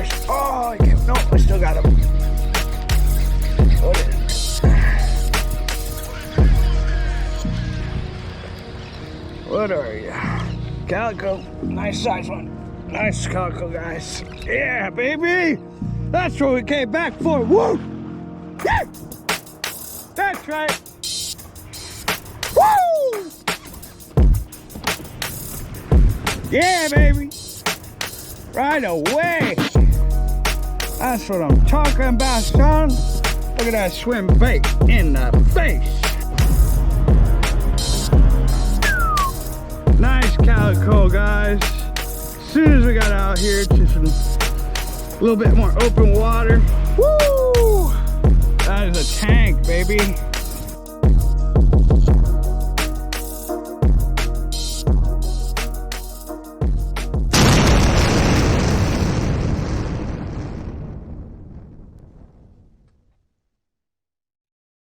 fish. Oh, I can't, no, I still got him. What are you? Calico, nice size one. Nice calico, guys. Yeah, baby! That's what we came back for. Woo! Yeah! That's right. Woo! Yeah, baby! Right away! That's what I'm talking about, son. Look at that swim bait in the face. Nice calico, guys. As soon as we got out here to some a little bit more open water. Woo! That is a tank, baby.